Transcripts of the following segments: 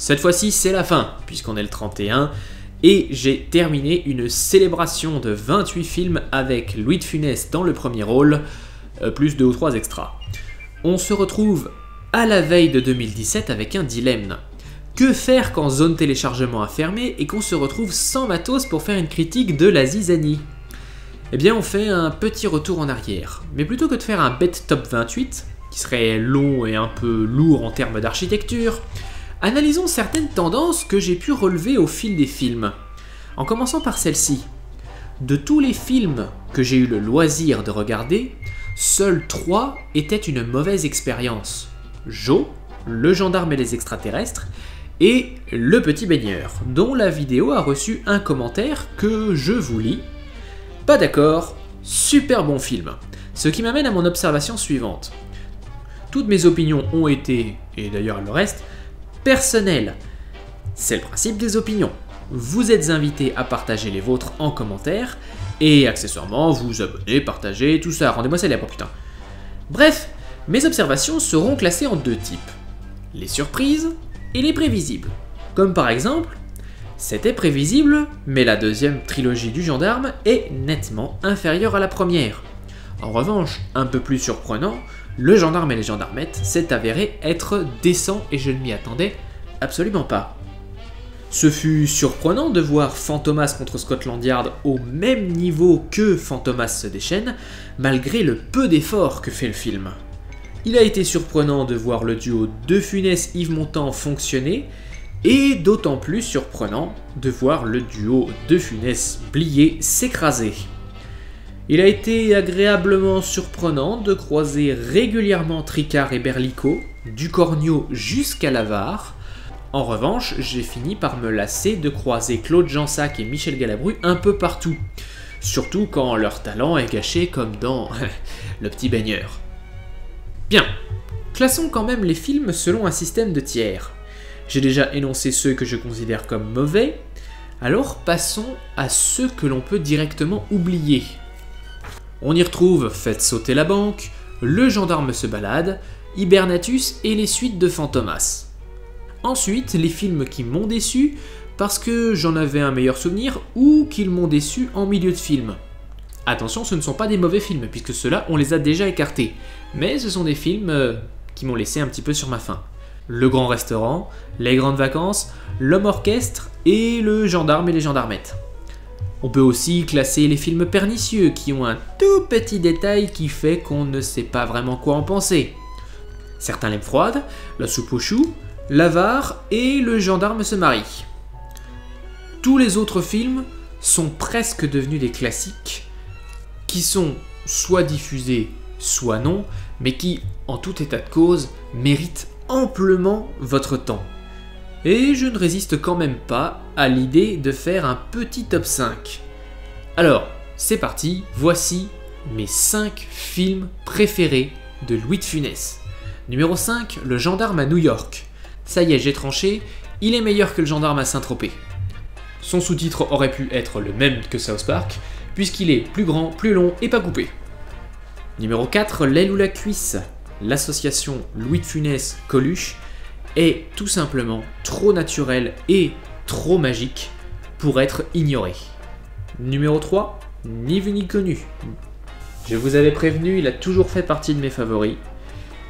Cette fois-ci, c'est la fin, puisqu'on est le 31, et j'ai terminé une célébration de 28 films avec Louis de Funès dans le premier rôle, plus 2 ou 3 extras. On se retrouve à la veille de 2017 avec un dilemme. Que faire quand zone téléchargement a fermé et qu'on se retrouve sans matos pour faire une critique de la zizanie? Eh bien on fait un petit retour en arrière, mais plutôt que de faire un bête top 28, qui serait long et un peu lourd en termes d'architecture, analysons certaines tendances que j'ai pu relever au fil des films, en commençant par celle-ci. De tous les films que j'ai eu le loisir de regarder, seuls 3 étaient une mauvaise expérience. Joe, le gendarme et les extraterrestres, et Le Petit Baigneur, dont la vidéo a reçu un commentaire que je vous lis. Pas d'accord, super bon film. Ce qui m'amène à mon observation suivante. Toutes mes opinions ont été, et d'ailleurs le reste, personnelles. C'est le principe des opinions. Vous êtes invités à partager les vôtres en commentaire, et accessoirement vous abonner, partager, tout ça, rendez-moi célèbre, putain. Bref, mes observations seront classées en 2 types. Les surprises et les prévisibles. Comme par exemple, c'était prévisible, mais la deuxième trilogie du gendarme est nettement inférieure à la première. En revanche, un peu plus surprenant, Le Gendarme et les Gendarmettes s'est avéré être décent et je ne m'y attendais absolument pas. Ce fut surprenant de voir Fantomas contre Scotland Yard au même niveau que Fantomas se déchaîne, malgré le peu d'efforts que fait le film. Il a été surprenant de voir le duo De Funès-Yves Montand fonctionner, et d'autant plus surprenant de voir le duo De Funès-Blier s'écraser. Il a été agréablement surprenant de croiser régulièrement Tricard et Berlico, du Cornio jusqu'à l'Avare. En revanche, j'ai fini par me lasser de croiser Claude Jansac et Michel Galabru un peu partout, surtout quand leur talent est gâché comme dans Le Petit Baigneur. Bien, classons quand même les films selon un système de tiers. J'ai déjà énoncé ceux que je considère comme mauvais, alors passons à ceux que l'on peut directement oublier. On y retrouve Faites sauter la banque, Le gendarme se balade, Hibernatus et les suites de Fantomas. Ensuite, les films qui m'ont déçu parce que j'en avais un meilleur souvenir ou qu'ils m'ont déçu en milieu de film. Attention, ce ne sont pas des mauvais films, puisque ceux-là, on les a déjà écartés. Mais ce sont des films qui m'ont laissé un petit peu sur ma faim. Le Grand Restaurant, Les Grandes Vacances, L'Homme Orchestre et Le Gendarme et les Gendarmettes. On peut aussi classer les films pernicieux, qui ont un tout petit détail qui fait qu'on ne sait pas vraiment quoi en penser. Certains l'aiment froide, La Soupe aux choux, L'Avare et Le Gendarme se marie. Tous les autres films sont presque devenus des classiques, qui sont soit diffusés, soit non, mais qui, en tout état de cause, méritent amplement votre temps. Et je ne résiste quand même pas à l'idée de faire un petit top 5. Alors, c'est parti, voici mes 5 films préférés de Louis de Funès. Numéro 5, Le Gendarme à New York. Ça y est, j'ai tranché, il est meilleur que Le Gendarme à Saint-Tropez. Son sous-titre aurait pu être le même que South Park, puisqu'il est plus grand, plus long et pas coupé. Numéro 4, L'aile ou la cuisse. L'association Louis de Funès Coluche est tout simplement trop naturelle et trop magique pour être ignorée. Numéro 3, Ni vu ni connu. Je vous avais prévenu, il a toujours fait partie de mes favoris.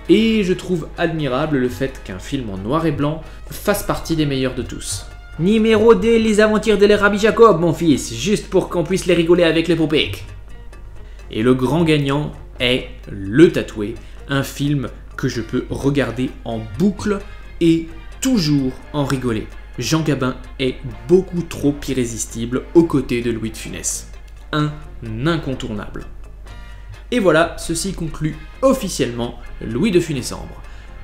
Et je trouve admirable le fait qu'un film en noir et blanc fasse partie des meilleurs de tous. Numéro 2, Les Aventures de Rabbi Jacob, mon fils, juste pour qu'on puisse les rigoler avec les poupées. Et le grand gagnant est Le Tatoué, un film que je peux regarder en boucle et toujours en rigoler. Jean Gabin est beaucoup trop irrésistible aux côtés de Louis de Funès. Un incontournable. Et voilà, ceci conclut officiellement Louis de Funès-Ambre.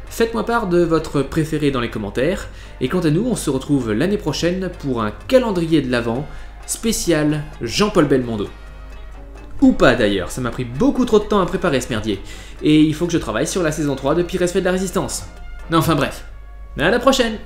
Faites-moi part de votre préféré dans les commentaires, et quant à nous, on se retrouve l'année prochaine pour un calendrier de l'Avent spécial Jean-Paul Belmondo. Ou pas d'ailleurs, ça m'a pris beaucoup trop de temps à préparer ce merdier, et il faut que je travaille sur la saison 3 de Pires fait de la Résistance. Enfin bref, à la prochaine!